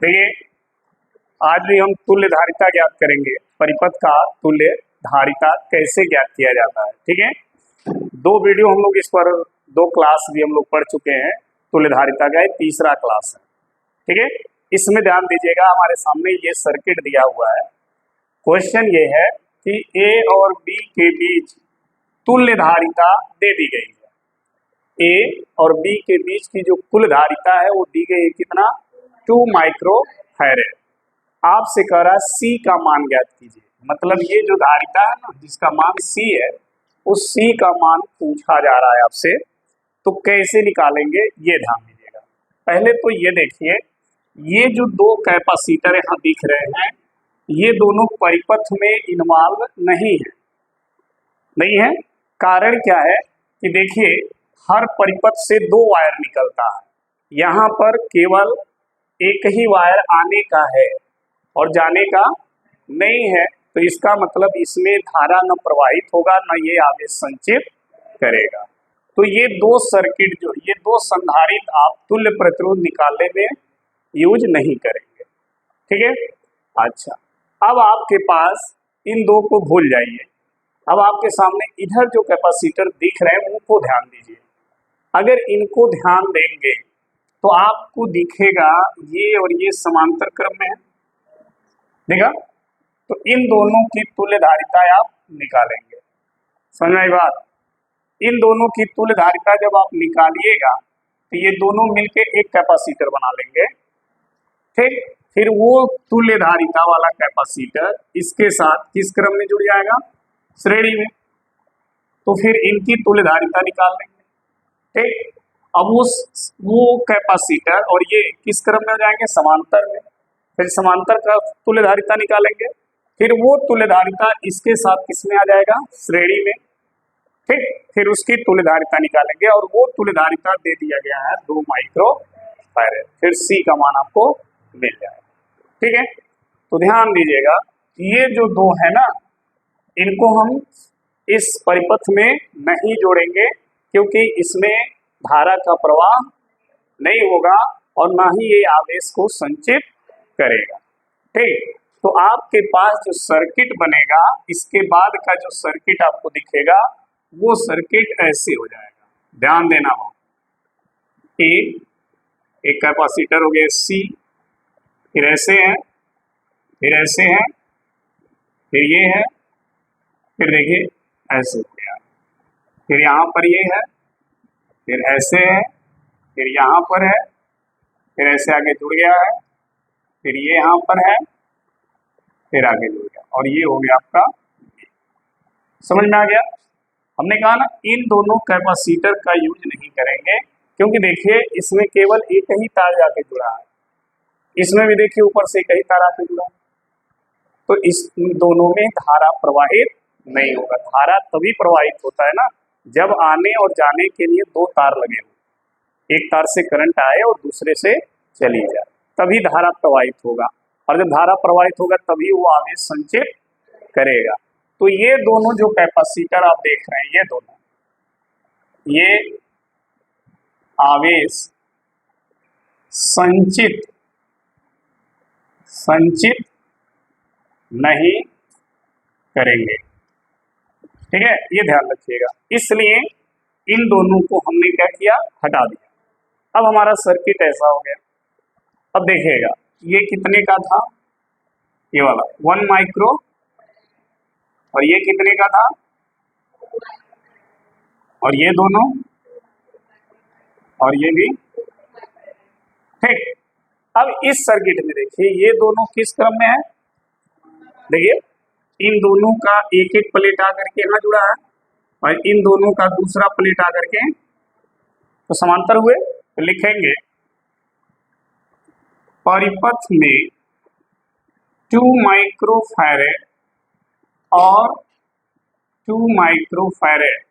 देखिए, आज भी हम तुल्य धारिता ज्ञात करेंगे। परिपथ का तुल्य धारिता कैसे ज्ञात किया जाता है, ठीक है। दो वीडियो हम लोग इस पर, दो क्लास भी हम लोग पढ़ चुके हैं। तुल्य धारिता का ये तीसरा क्लास है, ठीक है। इसमें ध्यान दीजिएगा, हमारे सामने ये सर्किट दिया हुआ है। क्वेश्चन ये है कि ए और बी के बीच तुल्य धारिता दे दी गई है। ए और बी के बीच की जो कुल धारिता है वो दी गई है कितना, 2 माइक्रो फैरेड। आपसे कह रहा है सी का मान ज्ञात कीजिए। मतलब ये जो धारिता है ना, जिसका मान सी है, उस सी का मान पूछा जा रहा है आपसे। तो कैसे निकालेंगे ये ध्यान दीजिएगा। पहले तो ये देखिए, ये जो दो कैपेसिटर यहाँ दिख रहे हैं, ये दोनों परिपथ में इन्वॉल्व नहीं है। कारण क्या है कि देखिए, हर परिपथ से दो वायर निकलता है। यहाँ पर केवल एक ही वायर आने का है और जाने का नहीं है। तो इसका मतलब इसमें धारा न प्रवाहित होगा, न ये आवेश संचित करेगा। तो ये दो सर्किट जो, ये दो संधारित्र आप तुल्य प्रतिरोध निकालने में यूज नहीं करेंगे, ठीक है। अच्छा, अब आपके पास इन दो को भूल जाइए। अब आपके सामने इधर जो कैपेसिटर दिख रहे हैं उनको ध्यान दीजिए। अगर इनको ध्यान देंगे तो आपको दिखेगा ये और ये समांतर क्रम में है, देखा। तो इन दोनों की तुल्य धारिता आप निकालेंगे। समझ में आई बात। इन दोनों की तुल्य धारिता जब आप निकालिएगा तो ये दोनों मिलके एक कैपेसिटर बना लेंगे, ठीक। फिर वो तुल्य धारिता वाला कैपेसिटर इसके साथ किस क्रम में जुड़ जाएगा, श्रेणी में। तो फिर इनकी तुल्य धारिता निकाल लेंगे, ठीक। अब वो कैपेसिटर और ये किस क्रम में हो जाएंगे, समांतर में। फिर समांतर का तुल्य धारिता निकालेंगे। फिर वो तुल्य धारिता इसके साथ किसमें आ जाएगा, श्रेणी में, ठीक। फिर उसकी तुल्य धारिता निकालेंगे और वो तुल्य धारिता दे दिया गया है 2 माइक्रो फैरेड। फिर सी का मान आपको मिल जाएगा, ठीक है। तो ध्यान दीजिएगा, ये जो दो है ना, इनको हम इस परिपथ में नहीं जोड़ेंगे क्योंकि इसमें धारा का प्रवाह नहीं होगा और ना ही ये आवेश को संचित करेगा, ठीक। तो आपके पास जो सर्किट बनेगा, इसके बाद का जो सर्किट आपको दिखेगा वो सर्किट ऐसे हो जाएगा। ध्यान देना हो, एक कैपेसिटर हो गया सी, फिर ऐसे है, फिर ऐसे है, फिर ये है, फिर देखिए ऐसे हो गया, फिर यहाँ पर ये है, फिर ऐसे है, फिर यहाँ पर है, फिर ऐसे आगे जुड़ गया है, फिर ये यहाँ पर है, फिर आगे जुड़ गया, और ये हो गया आपका। समझ में आ गया। हमने कहा ना, इन दोनों कैपेसिटर का यूज नहीं करेंगे क्योंकि देखिए इसमें केवल एक ही तार जाके जुड़ा है, इसमें भी देखिए ऊपर से एक ही तार आके जुड़ा है। तो इस दोनों में धारा प्रवाहित नहीं होगा। धारा तभी प्रवाहित होता है ना जब आने और जाने के लिए दो तार लगे हो, एक तार से करंट आए और दूसरे से चली जाए, तभी धारा प्रवाहित होगा। और जब धारा प्रवाहित होगा तभी वो आवेश संचित करेगा। तो ये दोनों जो कैपेसिटर आप देख रहे हैं, ये दोनों, ये आवेश संचित नहीं करेंगे, ठीक है। ये ध्यान रखिएगा। इसलिए इन दोनों को हमने क्या किया, हटा दिया। अब हमारा सर्किट ऐसा हो गया। अब देखिएगा, ये कितने का था, ये वाला 1 माइक्रो, और ये कितने का था, और ये दोनों, और ये भी, ठीक। अब इस सर्किट में देखिए ये दोनों किस क्रम में है, देखिए इन दोनों का एक एक प्लेट आकर के यहाँ जुड़ा है और इन दोनों का दूसरा प्लेट आकर के तो समांतर हुए। तो लिखेंगे परिपथ में 2 माइक्रो फैरेड और 2 माइक्रो फैरेड,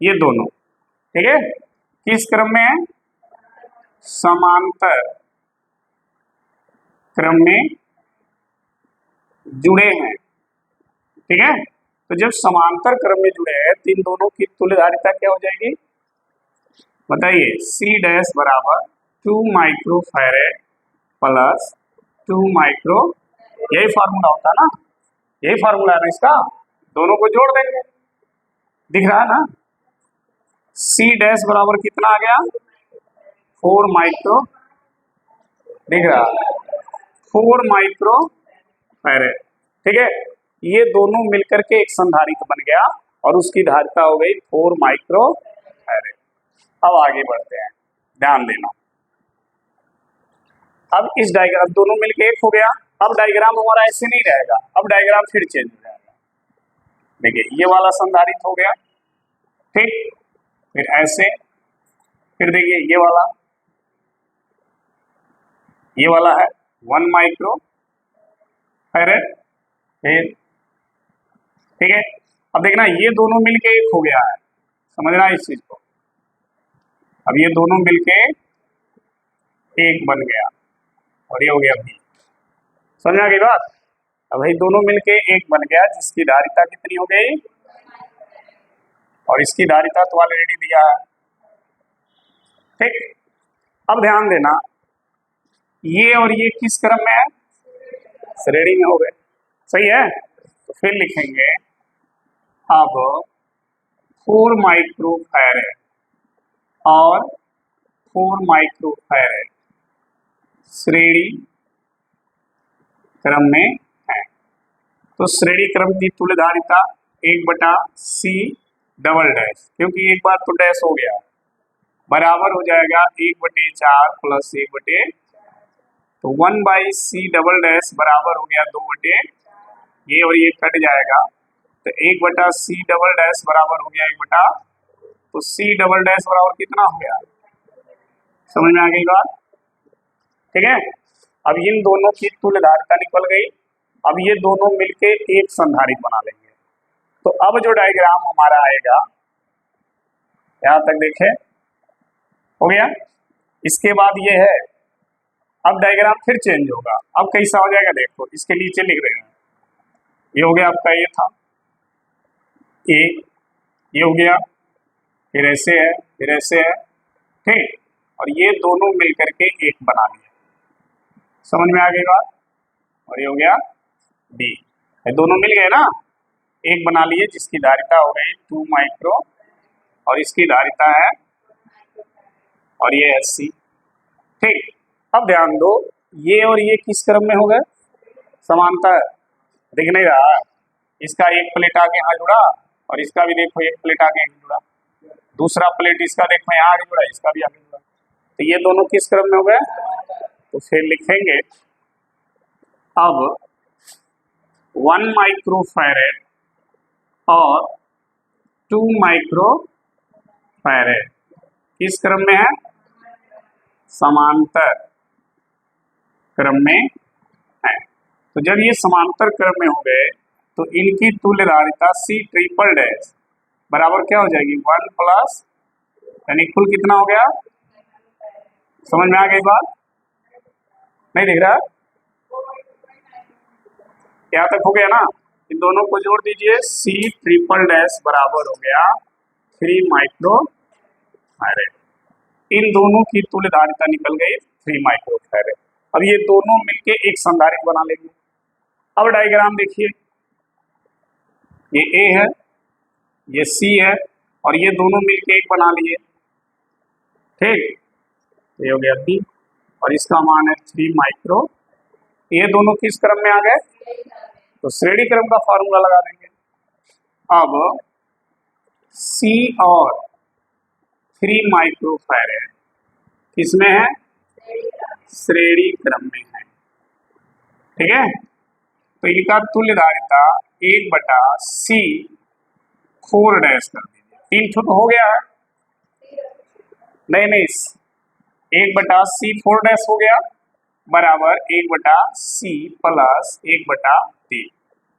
ये दोनों, ठीक है, किस क्रम में है, समांतर क्रम में जुड़े हैं, ठीक है। तो जब समांतर क्रम में जुड़े हैं तो इन दोनों की तुल्य धारिता क्या हो जाएगी, बताइए। C डैश बराबर 2 माइक्रो फैरेड प्लस 2 माइक्रो, यही फार्मूला होता है ना, यही फार्मूला है ना इसका, दोनों को जोड़ देंगे, दिख रहा है ना। C डैश बराबर कितना आ गया 4 माइक्रो, दिख रहा है 4 माइक्रो फैरेड, ठीक है। ये दोनों मिलकर के एक संधारित्र बन गया और उसकी धारिता हो गई 4 माइक्रो फैरेड। अब आगे बढ़ते हैं, ध्यान देना। अब इस डायग्राम दोनों मिलके एक हो गया। अब डायग्राम हमारा ऐसे नहीं रहेगा, अब डायग्राम फिर चेंज हो जाएगा। देखिए ये वाला संधारित्र हो गया, ठीक, फिर ऐसे, फिर देखिए ये वाला है 1 माइक्रो फैरेड, फिर ठीक है। अब देखना ये दोनों मिलके एक हो गया है, समझना इस चीज को। अब ये दोनों मिलके एक बन गया और ये हो गया B, समझा गई बात। अब भाई दोनों मिलके एक बन गया जिसकी धारिता कितनी हो गई, और इसकी धारिता तो ऑलरेडी दिया है, ठीक। अब ध्यान देना, ये और ये किस क्रम में है, श्रेणी में हो गए, सही है। तो फिर लिखेंगे अब 4 माइक्रो फैरेड और 4 माइक्रो फैरेड श्रेणी क्रम में है। तो श्रेणी क्रम की तुल्य धारिता 1/C डबल डैश, क्योंकि एक बार तो डैश हो गया, बराबर हो जाएगा 1/4 प्लस 1/, तो 1/C डबल डैश बराबर हो गया 2/, ये और ये कट जाएगा, तो 1/C डबल डैश बराबर हो गया 1/, तो C डबल डैश बराबर कितना हो गया, समझ में आ गई बात, ठीक है। अब इन दोनों की तुल्य धारिता निकल गई। अब ये दोनों मिलके एक संधारित्र बना लेंगे। तो अब जो डायग्राम हमारा आएगा, यहां तक देखें, हो गया। इसके बाद ये है, अब डायग्राम फिर चेंज होगा। अब कैसा हो जाएगा देखो, इसके नीचे लिख रहे हैं, ये हो गया आपका, ये था ये हो गया, फिर ऐसे है, फिर ऐसे है, ठीक, और ये दोनों मिलकर के एक बना लिया, समझ में आ गई बात। और ये हो गया B, दोनों मिल गए ना, एक बना लिए जिसकी धारिता हो गई 2 माइक्रो और इसकी धारिता है, और ये है C, ठीक। अब ध्यान दो, ये और ये किस क्रम में हो गए, समांतर, दिख नहीं रहा है, इसका एक प्लेट आगे यहाँ जुड़ा और इसका भी देखो एक प्लेट आगे जुड़ा, दूसरा प्लेट इसका देखो यहाँ आगे जुड़ा, इसका भी आगे जुड़ा, तो ये दोनों किस क्रम में हो गए। तो फिर लिखेंगे अब 1 माइक्रो फैरेड और 2 माइक्रो फैरेड किस क्रम में है, समांतर क्रम में है। तो जब ये समांतर क्रम में हो गए तो इनकी तुल्य धारिता C ट्रिपल डैश बराबर क्या हो जाएगी 1 प्लस, यानी कुल कितना हो गया, समझ में आ गई बात, नहीं दिख रहा, यहाँ तक हो गया ना। इन दोनों को जोड़ दीजिए, C ट्रिपल डैश बराबर हो गया 3 माइक्रो फैरेड, इन दोनों की तुल्य धारिता निकल गई 3 माइक्रो फैरेड। अब ये दोनों मिलके एक संधारित्र बना लेंगे। अब डायग्राम देखिए, ये A है, ये C है, और ये दोनों मिलके एक बना लिए, ठीक, ये हो गया B, और इसका मान है 3 माइक्रो। ये दोनों किस क्रम में आ गए, तो श्रेणी क्रम का फॉर्मूला लगा देंगे। अब C और 3 माइक्रो फैरेड किसमें है, श्रेणी क्रम में है, ठीक है। तो इनका तुल्य धारिता 1/C 4 डैश कर दीजिए, 3 ठो तो हो गया है, नहीं 1/C 4 डैश हो गया बराबर 1/C प्लस 1/3,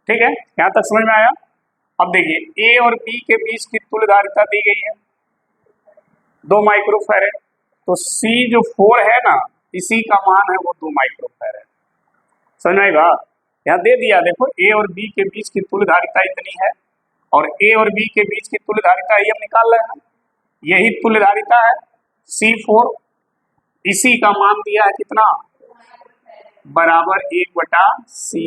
ठीक है, यहां तक समझ में आया। अब देखिए A और B के बीच की तुल्य धारिता दी गई है 2 माइक्रो फैरेड, तो C जो 4 है ना, इसी का मान है वो 2 माइक्रो फैरेड, समझ में आएगा। यहाँ दे दिया, देखो A और B के बीच की तुल्य धारिता इतनी है, और A और B के बीच की तुल्य धारिता ये हम निकाल रहे हैं, यही तुल्य धारिता है C4, इसी का मान दिया है कितना बराबर 1/c/1/c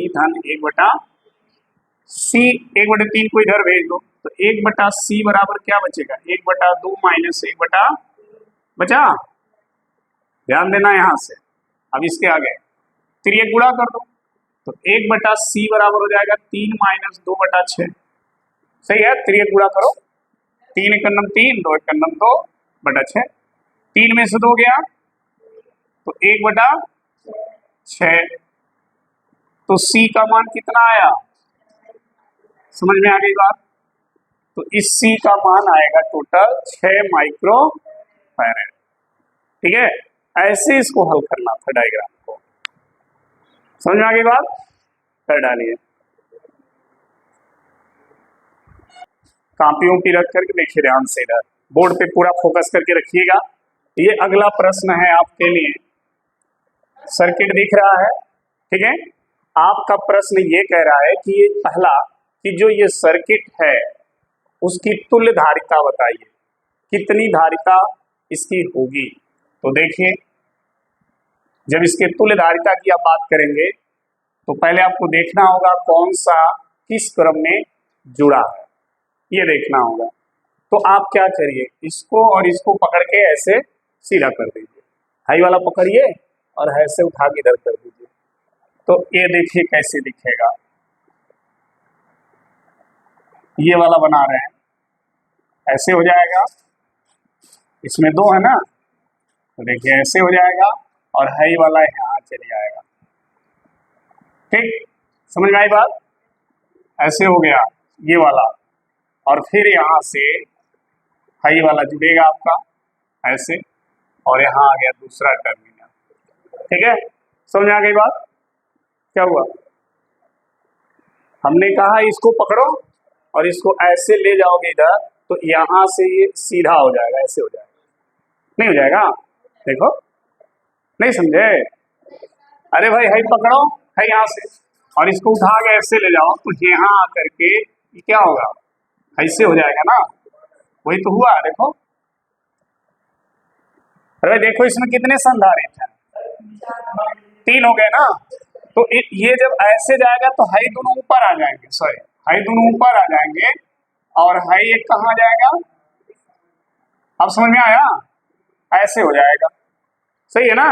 1/3 को इधर भेज दो तो 1/c बराबर क्या बचेगा 1/2 माइनस 1 बचा। ध्यान देना यहाँ से। अब इसके आगे त्रियक गुणा कर दो तो 1/c बराबर हो जाएगा 3 माइनस 2/6। सही है, त्रियक गुणा करो 3 × 3 2 × 2/6 3 में से 2 गया तो 1/6। तो c का मान कितना आया, समझ में आ गई बात। तो इस c का मान आएगा टोटल 6 माइक्रो फैराड। ठीक है, ऐसे इसको हल करना था डायग्राम को। समझ में आ गई बात, कर डालिए कापियों की रख करके। देखिए ध्यान से, इधर बोर्ड पे पूरा फोकस करके रखिएगा। ये अगला प्रश्न है आपके लिए। सर्किट दिख रहा है, ठीक है। आपका प्रश्न ये कह रहा है कि ये पहला कि जो ये सर्किट है उसकी तुल्य धारिता बताइए, कितनी धारिता इसकी होगी। तो देखिए, जब इसके तुल्य धारिता की आप बात करेंगे तो पहले आपको देखना होगा कौन सा किस क्रम में जुड़ा है, ये देखना होगा। तो आप क्या करिए, इसको और इसको पकड़ के ऐसे सीधा कर दीजिए, हाई वाला पकड़िए और ऐसे उठा के इधर कर दीजिए। तो ये देखिए कैसे दिखेगा, ये वाला बना रहे हैं, ऐसे हो जाएगा, इसमें 2 है ना, तो देखिए ऐसे हो जाएगा और हाई वाला यहाँ चले जाएगा। ठीक, समझ में आई बात। ऐसे हो गया ये वाला, और फिर यहाँ से हाई वाला जुड़ेगा आपका ऐसे, और यहाँ आ गया दूसरा टर्मिनल। ठीक है, समझ में आ गई बात। क्या हुआ, हमने कहा इसको पकड़ो और इसको ऐसे ले जाओगे इधर, तो यहाँ से ये सीधा हो जाएगा, ऐसे हो जाएगा, नहीं हो जाएगा। देखो, नहीं समझे, अरे भाई हाई पकड़ो है यहाँ से और इसको उठा के ऐसे ले जाओ, तो यहाँ आकर के ये क्या होगा, ऐसे हो जाएगा ना। वही तो हुआ, देखो। अरे देखो इसमें कितने संधारित्र हैं, 3 हो गए ना। तो ये जब ऐसे जाएगा तो हाई दोनों ऊपर आ जाएंगे, सॉरी हाई दोनों ऊपर आ जाएंगे और हाई एक कहाँ जाएगा, अब समझ में आया, ऐसे हो जाएगा। सही है ना।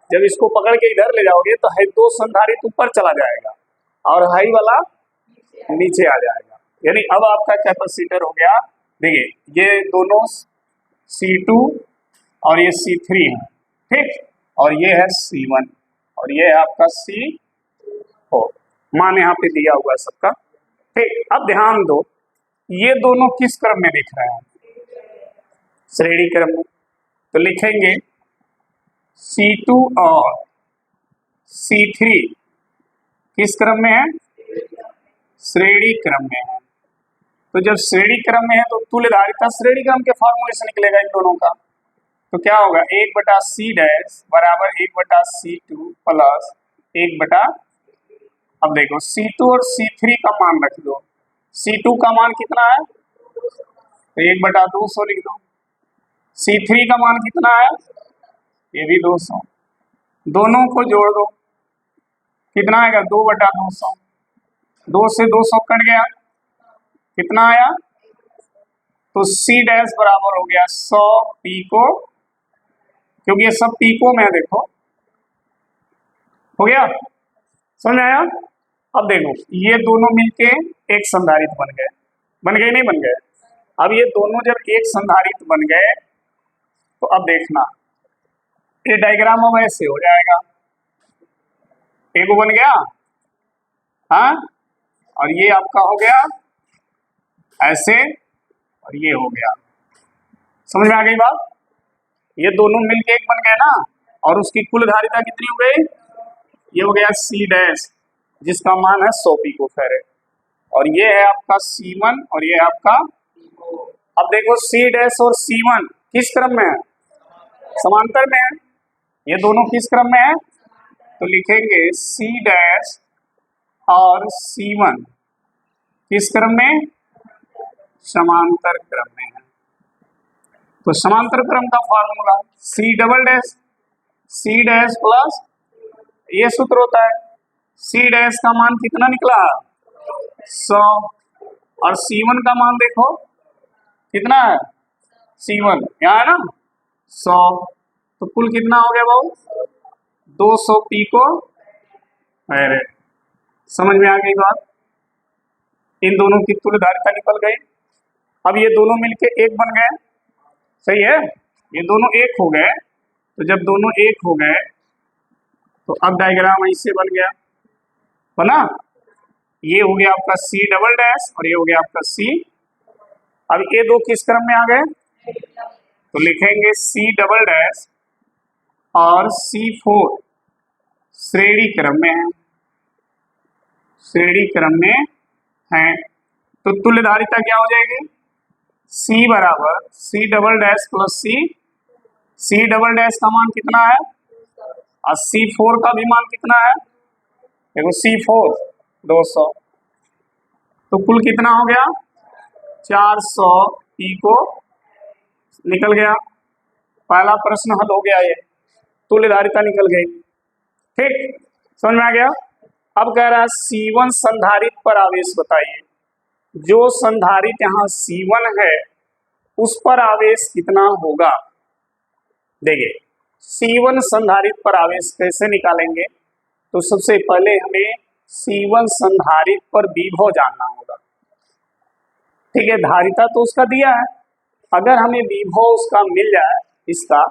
जब इसको पकड़ के इधर ले जाओगे तो हाई 2 संधारित्र ऊपर चला जाएगा और हाई वाला नीचे आ जाएगा। यानी अब आपका कैपेसिटर हो गया, देखिए ये दोनों C2 और ये C3 है, ठीक, और ये है C1 और ये है आपका C4, मान यहाँ पे दिया हुआ है सबका। ठीक, अब ध्यान दो, ये दोनों किस क्रम में दिख रहे हैं, श्रेणी क्रम में। तो लिखेंगे C2 और C3 किस क्रम में है, श्रेणी क्रम में है। तो जब श्रेणी क्रम में है तो तुल्य धारिता श्रेणी क्रम के फॉर्मूले से निकलेगा इन दोनों का। तो क्या होगा, 1/c डैश बराबर 1/c2 प्लस 1/, अब देखो C2 और C3 का मान रख दो। C2 का मान कितना है, तो 1/200 लिख दो। C3 का मान कितना है, ये भी 200, दोनों को जोड़ दो, कितना आएगा 2/200, 2 से 200 कट गया, कितना आया, तो C डैश बराबर हो गया 100 पीको, क्योंकि ये सब पीको में है, देखो हो गया, समझ आया। अब देखो ये दोनों मिलके एक संधारित्र बन गए, बन गए नहीं बन गए। अब ये दोनों जब एक संधारित्र बन गए तो अब देखना ये डायग्राम अब ऐसे हो जाएगा, एक बन गया, हाँ, और ये आपका हो गया ऐसे, और ये हो गया। समझ में आ गई बात। ये दोनों मिलके एक बन गए ना, और उसकी कुल धारिता कितनी हो गई, ये हो गया C डैश जिसका मान है 100 पिको फैरेड, और ये है आपका C1 और ये है आपका। अब देखो C डैश और C1 किस क्रम में है, समांतर में है। ये दोनों किस क्रम में है, तो लिखेंगे C डैश और C1 किस क्रम में, समांतर क्रम में है। तो समांतर क्रम का formula C double dash, C dash plus ये सूत्र होता है। C डैश का मान कितना निकला? 100। और C1 का मान देखो कितना है? C1 यहाँ है ना 100, तो कुल कितना हो गया भाऊ? 200 पिको। अरे समझ में आ गई बात? इन दोनों की तुल्यधारिता निकल गई। अब ये दोनों मिलके एक बन गए, सही है, ये दोनों एक हो गए। तो जब दोनों एक हो गए तो अब डायग्राम ऐसे बन गया, बना? ये हो गया आपका C डबल डैश और ये हो गया आपका C। अब ये दो किस क्रम में आ गए? तो लिखेंगे C डबल डैश और C4 श्रेणी क्रम में है, श्रेणी क्रम में है। तो तुल्यधारिता क्या हो जाएगी? C बराबर C double dash plus C double dash का मान कितना है और C4 का भी मान कितना है? देखो C4 200, तो कुल कितना हो गया? 400 पिको निकल गया। पहला प्रश्न हल हो गया, ये तुल्यधारिता निकल गई। ठीक, समझ में आ गया? अब कह रहा है C1 संधारित्र पर आवेश बताइए। जो संधारित्र यहाँ C1 है उस पर आवेश कितना होगा? देखिए C1 संधारित्र पर आवेश कैसे निकालेंगे? तो सबसे पहले हमें C1 संधारित्र पर विभव जानना होगा। ठीक है, धारिता तो उसका दिया है, अगर हमें विभव उसका मिल जाए, इसका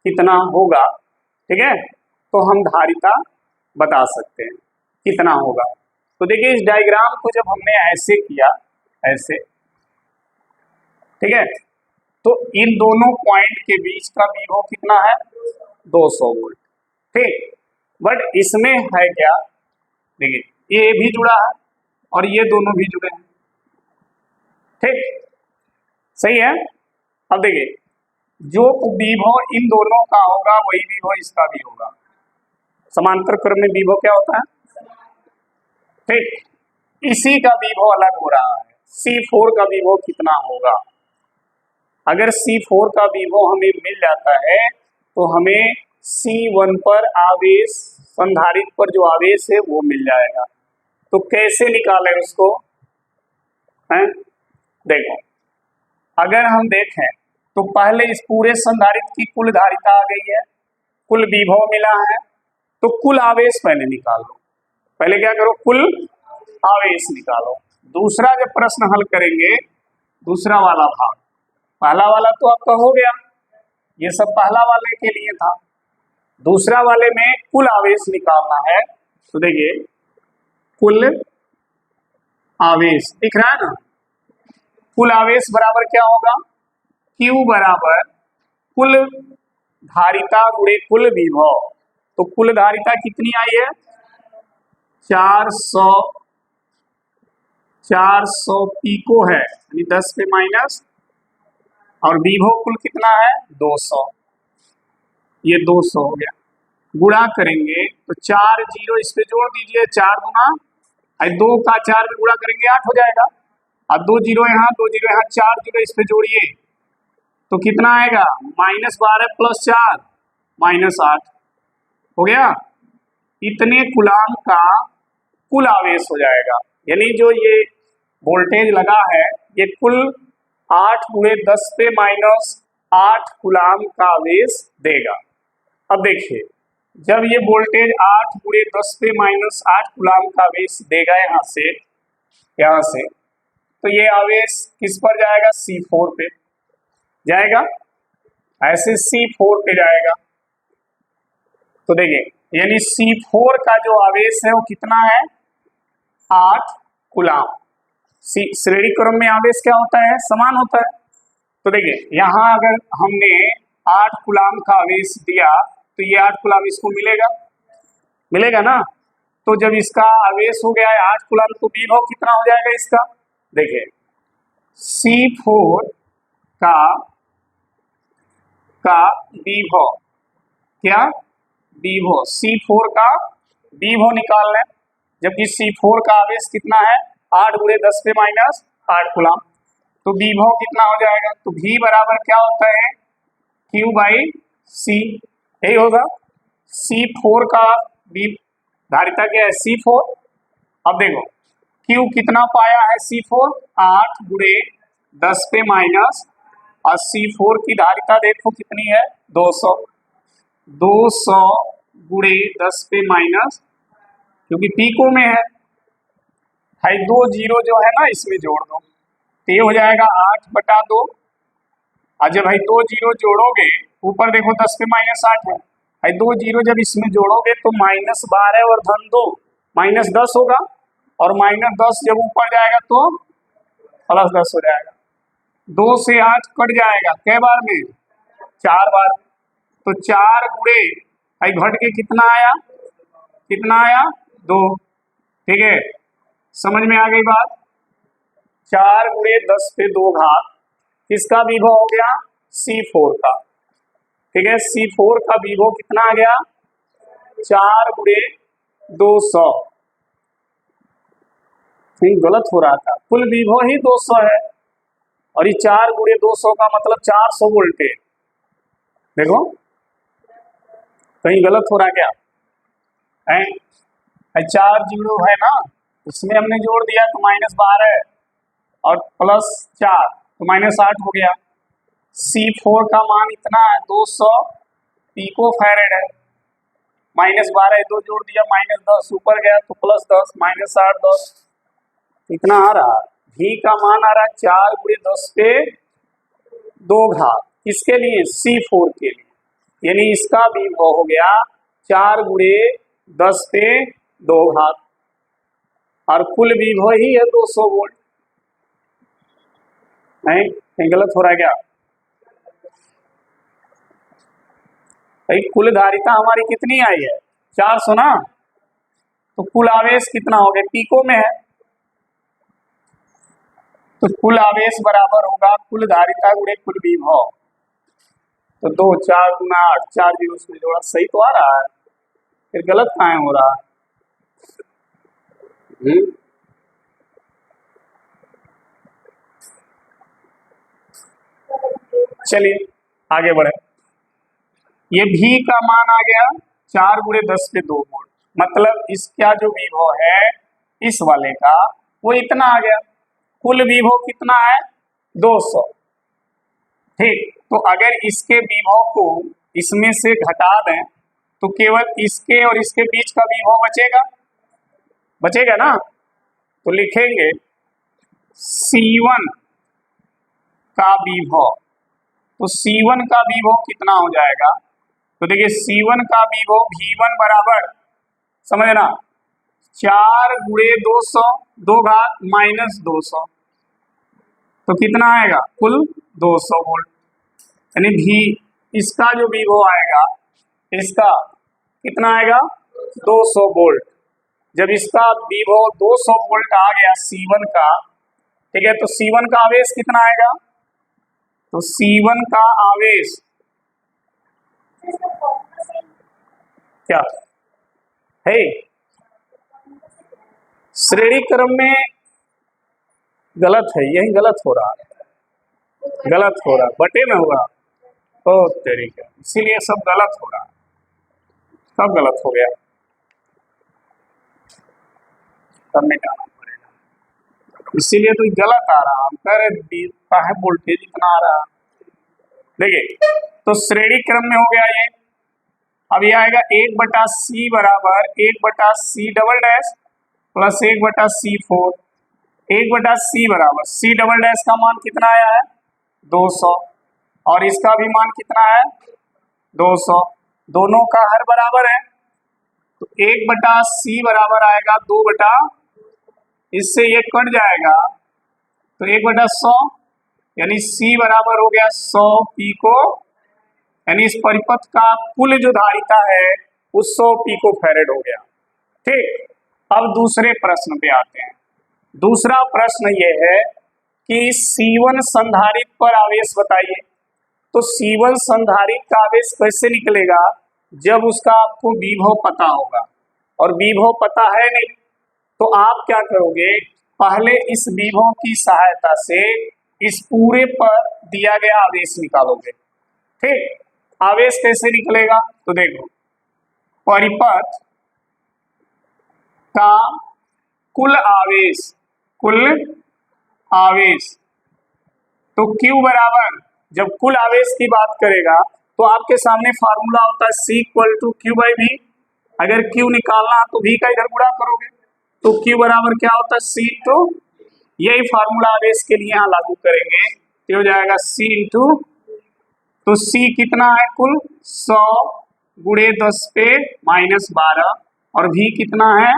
कितना होगा, ठीक है, तो हम धारिता बता सकते हैं कितना होगा। तो देखिए इस डायग्राम को जब हमने ऐसे किया, ऐसे, ठीक है, तो इन दोनों पॉइंट के बीच का विभव कितना है? 200 वोल्ट। ठीक, बट इसमें है क्या? देखिए ये भी जुड़ा है और ये दोनों भी जुड़े हैं। ठीक, सही है। अब देखिए जो विभव इन दोनों का होगा वही विभव इसका भी होगा। समांतर क्रम में विभव क्या होता है? ठीक, इसी का विभव अलग हो रहा है। C4 का विभव कितना होगा? अगर C4 का विभव हमें मिल जाता है तो हमें C1 पर आवेश, संधारित्र पर जो आवेश है वो मिल जाएगा। तो कैसे निकालें उसको? हैं, देखो अगर हम देखें तो पहले इस पूरे संधारित्र की कुल धारिता आ गई है, कुल विभव मिला है, तो कुल आवेश पहले निकालो। पहले क्या करो? कुल आवेश निकालो। दूसरा जब प्रश्न हल करेंगे, दूसरा वाला भाग, पहला वाला तो आपका हो गया, ये सब पहला वाले के लिए था। दूसरा वाले में कुल आवेश निकालना है। तो देखिए कुल आवेश दिख रहा है ना, कुल आवेश बराबर क्या होगा? Q बराबर कुल धारिता गुणे कुल विभव। तो कुल धारिता कितनी आई है? 400 पिको है, यानी 10 पे माइनस, और विभव कुल कितना है? 200। ये 200 हो गया। गुणा करेंगे तो 4 जीरो इस पे जोड़ दीजिए, 4 गुना 2 का 4 में गुणा करेंगे 8 हो जाएगा। अब 2 जीरो यहाँ, 2 जीरो यहाँ, 4 जीरो इस पे जोड़िए तो कितना आएगा? -12 प्लस 4 -8 हो गया। इतने कूलाम का कुल आवेश हो जाएगा, यानी जो ये वोल्टेज लगा है ये कुल 8 गुणे 10 पे -8 कूलाम का आवेश देगा। अब देखिए जब ये वोल्टेज 8 गुणे 10 पे -8 कूलाम का आवेश देगा यहाँ से, तो ये आवेश किस पर जाएगा? C4 पे जाएगा, ऐसे C4 पे जाएगा। तो देखिए यानी C4 का जो आवेश है वो कितना है? 8 कूलाम। श्रेणी क्रम में आवेश क्या होता है? समान होता है। तो देखिए यहाँ अगर हमने 8 कूलाम का आवेश दिया तो ये 8 कूलाम इसको मिलेगा ना। तो जब इसका आवेश हो गया है 8 कूलाम तो विभव कितना हो जाएगा इसका? देखिए C4 का विभव, क्या विभव? C4 का विभव निकालना है, जबकि C4 का आवेश कितना है? 8 गुणे 10 पे -8 कूलाम। तो विभव कितना हो जाएगा? तो V बराबर क्या होता है? Q बाई C, यही होगा। C4 का धारिता क्या है C4। अब देखो Q कितना पाया है C4 8 गुणे 10 पे माइनस, और C4 की धारिता देखो कितनी है 200 गुणे 10 पे माइनस, क्योंकि पीको में है भाई, 2 जीरो जो है ना इसमें जोड़ दो तो ये हो जाएगा 8/2। और जब भाई 2 जीरो जोड़ोगे ऊपर देखो 10 पे माइनस 8 है भाई, 2 जीरो जब इसमें जोड़ोगे तो -12 और -2 -10 होगा, और -10 जब ऊपर जाएगा तो +10 हो जाएगा। 2 से 8 कट जाएगा कै बार में 4 बार, तो 4 गुणे भाई घट के कितना आया 2। ठीक है, समझ में आ गई बात। 4 गुणे 10 पे 2 घात किसका विभव हो गया C4 का। ठीक है, C4 का विभव कितना आ गया 4 गुणे 200। गलत हो रहा था, कुल विभव ही 200 है और ये 4 गुणे 200 का मतलब 400 वोल्ट है। देखो कहीं गलत हो रहा क्या है, 4 जीरो है ना, इसमें हमने जोड़ दिया तो -12 और +4 तो -8 हो गया। C4 का मान इतना है 200 पिको फैरेड है, -12 2 जोड़ दिया -10 ऊपर गया तो +10 -8 10 इतना आ रहा। V का मान आ रहा है 4 गुणे 10 पे 2 घात, किसके लिए C4 के लिए, यानी इसका विभव हो गया 4 गुणे 10 पे 2 घात, और कुल विभव ही है 200 वोल्ट। नहीं कहीं गलत हो रहा है क्या भाई, कुल धारिता हमारी कितनी आई है 400 ना, तो कुल आवेश कितना हो गया पिको में है, तो कुल आवेश बराबर होगा कुल धारिता गुणे कुल विभव। तो 2 4 गुना 8 4 जीरो उसमें जोड़ा, सही तो आ रहा है, फिर गलत कहाँ हो रहा है। चलिए आगे बढ़े। ये V का मान आ गया 4 गुणे 10 पे 2 वोल्ट, मतलब इसका जो विभव है इस वाले का वो इतना आ गया, कुल विभव कितना है 200। ठीक, तो अगर इसके विभव को इसमें से घटा दें तो केवल इसके और इसके बीच का विभव बचेगा ना, तो लिखेंगे C1 का विभव, तो C1 का विभव कितना हो जाएगा, तो देखिए C1 का विभव V1 बराबर समझना 4 गुणे 200 2 घात -200, तो कितना आएगा कुल 200 वोल्ट, यानी भी इसका जो विभव आएगा इसका कितना आएगा 200 वोल्ट। जब इसका विभव 200 वोल्ट आ गया C1 का, ठीक है, तो C1 का आवेश कितना आएगा, तो C1 का आवेश क्या है श्रेणी क्रम में गलत है, यही गलत हो रहा है, बटे में होगा तो तरीका, इसीलिए सब गलत हो रहा है, सब गलत हो गया, करने का पड़ेगा, इसीलिए तो गलत आ रहा, हम कह रहे है वोल्टेज इतना आ रहा। देखिए तो श्रेणी क्रम में हो गया ये, अब ये आएगा 1/C बराबर 1/C double dash plus 1/C4, 1/C बराबर C डबल डैश का मान कितना आया है 200 और इसका भी मान कितना है 200, दोनों का हर बराबर है, तो 1/C बराबर आएगा 2 इससे ये कट जाएगा तो 1/100, यानी C बराबर हो गया 100 पिको, यानी इस परिपथ का कुल जो धारिता है वो 100 पिको फैरेड हो गया। ठीक, अब दूसरे प्रश्न पे आते हैं। दूसरा प्रश्न ये है कि C1 संधारित्र पर आवेश बताइए। तो C1 संधारित्र का आवेश कैसे निकलेगा, जब उसका आपको विभव पता होगा, और विभव पता है नहीं तो आप क्या करोगे, पहले इस विभव की सहायता से इस पूरे पर दिया गया आवेश निकालोगे। ठीक, आवेश कैसे निकलेगा तो देखो, परिपथ का कुल आवेश, तो Q बराबर, जब कुल आवेश की बात करेगा तो आपके सामने फार्मूला होता है C equal to Q by V। अगर Q निकालना तो V का इधर गुणा करोगे तो Q बराबर क्या होता है C इंटू, यही फार्मूला आवेश के लिए यहाँ लागू करेंगे तो हो जाएगा C इंटू, तो C कितना है कुल 100 गुणे 10 पे -12 और V कितना है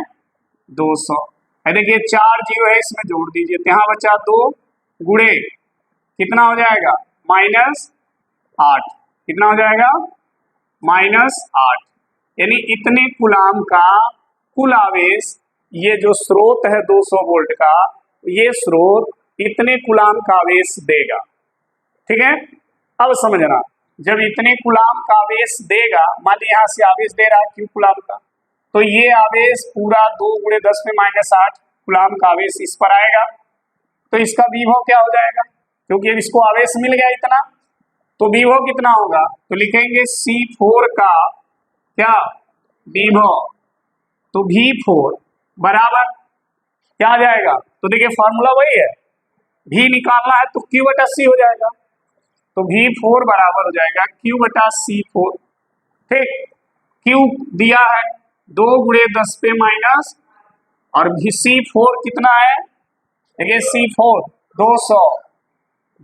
200। देखिए 4 जीरो है, इसमें जोड़ दीजिए तो यहाँ बचा 2 गुणे कितना हो जाएगा -8, कितना हो जाएगा -8, यानी इतने कूलाम का कुल आवेश, ये जो स्रोत है 200 वोल्ट का, ये स्रोत इतने कूलाम का आवेश देगा। ठीक है, अब समझना, जब इतने कूलाम का आवेश देगा, मान लीजिए यहाँ से आवेश दे रहा है Q कूलाम का, तो ये आवेश पूरा 2 गुणे 10 में -8 कूलाम का आवेश इस पर आएगा, तो इसका विभव क्या हो जाएगा, क्योंकि इसको आवेश मिल गया इतना, तो विभव कितना होगा, तो लिखेंगे C4 का क्या विभव, तो V4 बराबर क्या आ जाएगा, तो देखिए फॉर्मूला वही है, V निकालना है तो Q बटा C हो जाएगा, तो V4 बराबर हो जाएगा Q बटा C4। ठीक, Q दिया है 2 गुणे 10 पे माइनस, और C4 कितना है, देखिए C4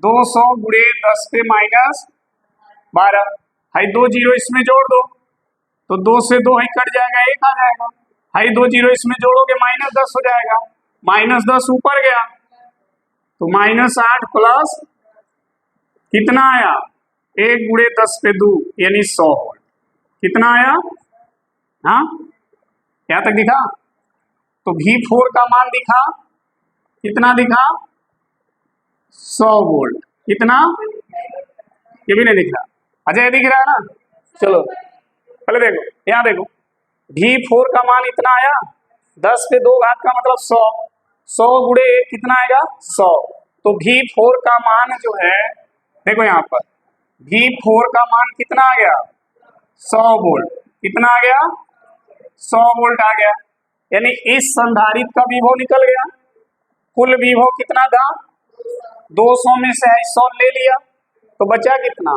200 गुणे 10 पे -12 है, 2 जीरो इसमें जोड़ दो तो 2 से 2 ही कट जाएगा, 1 आ जाएगा, है 2 जीरो इसमें जोड़ोगे -10 हो जाएगा, -10 ऊपर गया तो -8 प्लस कितना आया 1 गुणे 10 पे 2 यानी 100 वोल्ट, कितना आया, हाँ क्या तक दिखा, तो V4 का मान दिखा कितना दिखा 100 वोल्ट, कितना, ये भी नहीं दिख रहा, अच्छा ये दिख रहा है ना, चलो पहले देखो, यहाँ देखो V4 का मान इतना आया, 10 पे 2 घात का मतलब 100, 100 गुणे 1 कितना आएगा 100, तो V4 का मान जो है, देखो यहाँ पर V4 का मान कितना आ गया 100 वोल्ट, कितना आ गया 100 वोल्ट आ गया, यानी इस संधारित्र का विभव निकल गया, कुल विभव कितना था 200 में से 100 ले लिया तो बचा कितना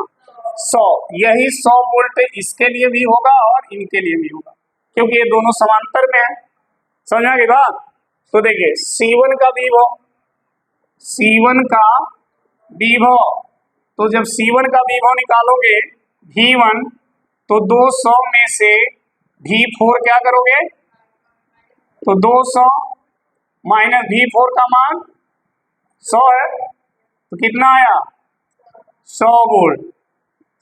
100, यही 100 वोल्ट इसके लिए भी होगा और इनके लिए भी होगा, क्योंकि ये दोनों समांतर में है, समझ गई बात। तो देखिए C1 का विभव, C1 का विभव, तो जब C1 का विभव निकालोगे V1, तो 200 में से V4 क्या करोगे, तो 200 माइनस V4 का मान 100 है, तो कितना आया 100 वोल्ट,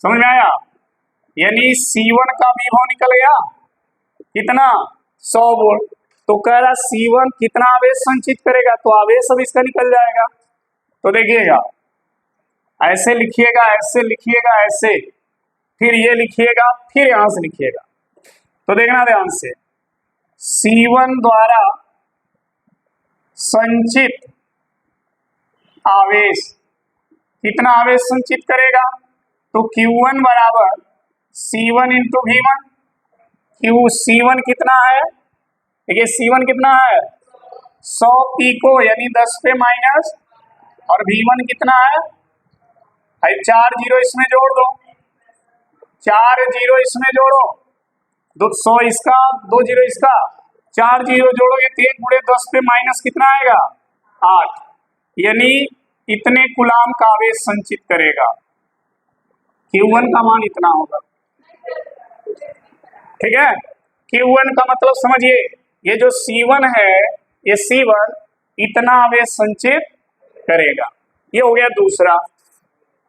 समझ में आया, यानी C1 का विभव निकल गया कितना 100 वोल्ट, तो कह रहा C1 कितना आवेश संचित करेगा, तो आवेश अब इसका निकल जाएगा, तो देखिएगा ऐसे लिखिएगा, ऐसे लिखिएगा, ऐसे, फिर ये लिखिएगा, फिर यहां से लिखिएगा, तो देखना ध्यान से, C1 द्वारा संचित आवेश कितना आवेश संचित करेगा, तो Q1 बराबर C1 इंटू V1, C1 कितना है, देखिए C1 कितना है 100 पिको यानी 10 पे माइनस, और V1 कितना है 4 जीरो इसमें जोड़ दो, 4 जीरो इसमें जोड़ो, 100 इसका 2 जीरो इसका, 4 जीरो जोड़ोगे तो 1 गुणे 10 पे माइनस कितना आएगा 8, यानी इतने कूलाम का आवेश संचित करेगा, Q1 का मान इतना होगा। ठीक है, Q1 का मतलब समझिए, ये जो C1 है, ये C1 इतना आवेश संचित करेगा, ये हो गया दूसरा।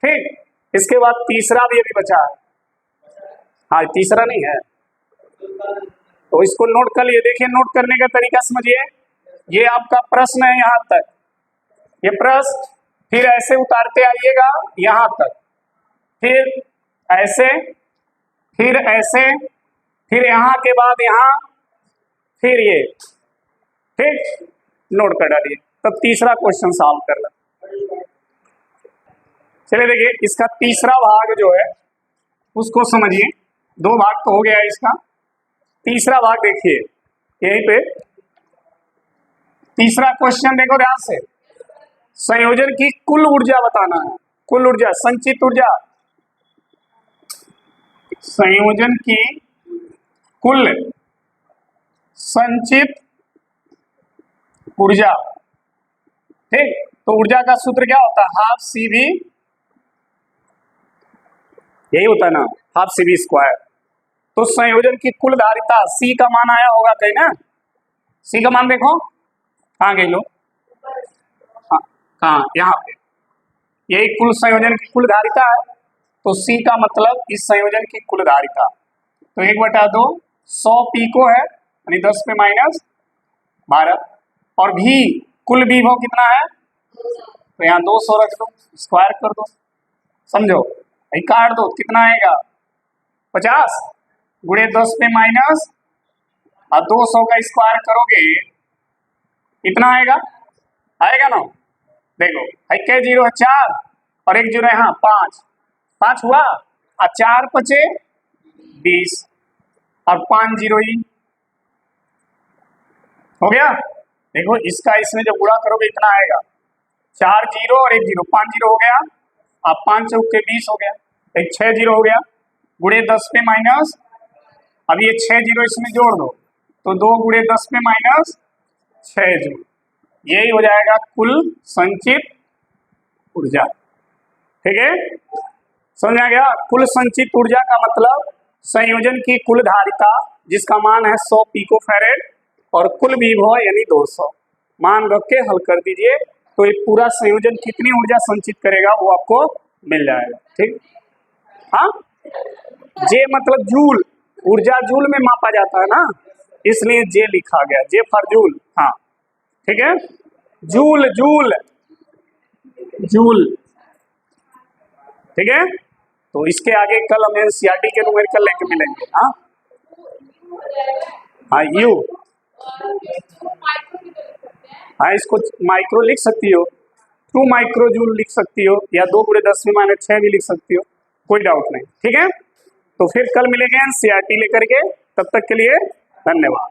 ठीक, इसके बाद तीसरा भी अभी बचा है, हाँ तीसरा नहीं है तो इसको नोट कर लिए, देखिए नोट करने का तरीका समझिए, ये आपका प्रश्न है यहाँ तक, ये प्रश्न, फिर ऐसे उतारते आइएगा यहाँ तक, फिर ऐसे, फिर ऐसे, फिर यहाँ के बाद यहाँ, फिर ये, ठीक, नोट कर डालिए, तब तीसरा क्वेश्चन सॉल्व कर लो। चलिए देखिए इसका तीसरा भाग जो है उसको समझिए, 2 भाग तो हो गया इसका, तीसरा भाग देखिए, यहीं पे तीसरा क्वेश्चन देखो ध्यान से। संयोजन की कुल ऊर्जा बताना है, कुल ऊर्जा, संचित ऊर्जा, संयोजन की कुल संचित ऊर्जा। ठीक, तो ऊर्जा का सूत्र क्या होता है, हाफ सी वी, यही होता है ना, हाफ सी वी स्क्वायर। तो संयोजन की कुल धारिता, सी का मान आया होगा कहीं ना, सी का मान देखो कहाँ गई लो, हाँ कहाँ, यहाँ पे, यही कुल संयोजन की कुल धारिता है। तो सी का मतलब इस संयोजन की कुल धारिता, तो 1/2 100 पिको है, यानी 10 पे -12, और भी कुल विभव कितना है, तो यहाँ 200 रख दो, स्क्वायर कर दो, समझो, भाई काट दो, कितना आएगा 50 गुणे 10 पे माइनस, और 200 का स्क्वायर करोगे कितना आएगा, आएगा ना, देखो भाई क्या 0 है 4 और 1 0 है, हाँ 5 हुआ, और 4 बचे 20 और 5 0 ही हो गया। देखो इसका इसमें जब गुणा करोगे इतना आएगा, 4 0 और 1 0, 5 0 हो गया, अब 5 चौके 20 हो गया, एक 6 0 हो गया, गुणे 10 पे माइनस, अब ये 6 0 इसमें जोड़ दो, तो 2 गुणे 10 पे माइनस 6 0, यही हो जाएगा कुल संचित ऊर्जा। ठीक है, समझ आ गया। कुल संचित ऊर्जा का मतलब संयोजन की कुल धारिता जिसका मान है 100 पिको फैरेड, और कुल विभव यानी 200, मान रख के हल कर दीजिए, तो ये पूरा संयोजन कितनी ऊर्जा संचित करेगा वो आपको मिल जाएगा। ठीक, हाँ, जे मतलब जूल, ऊर्जा जूल में मापा जाता है ना, इसलिए जे लिखा गया, जे फॉर जूल। हाँ ठीक है, जूल जूल जूल, ठीक है। तो इसके आगे कल हम एनसीईआरटी के न्यूमेरिकल लेके मिलेंगे। हाँ हाँ, यू, हाँ इसको माइक्रो लिख सकती हो, 2 माइक्रो जूल लिख सकती हो, या 2 गुणे 10 में -6 भी लिख सकती हो, कोई डाउट नहीं। ठीक है, तो फिर कल मिलेंगे एनसीईआरटी लेकर के, तब तक के लिए धन्यवाद।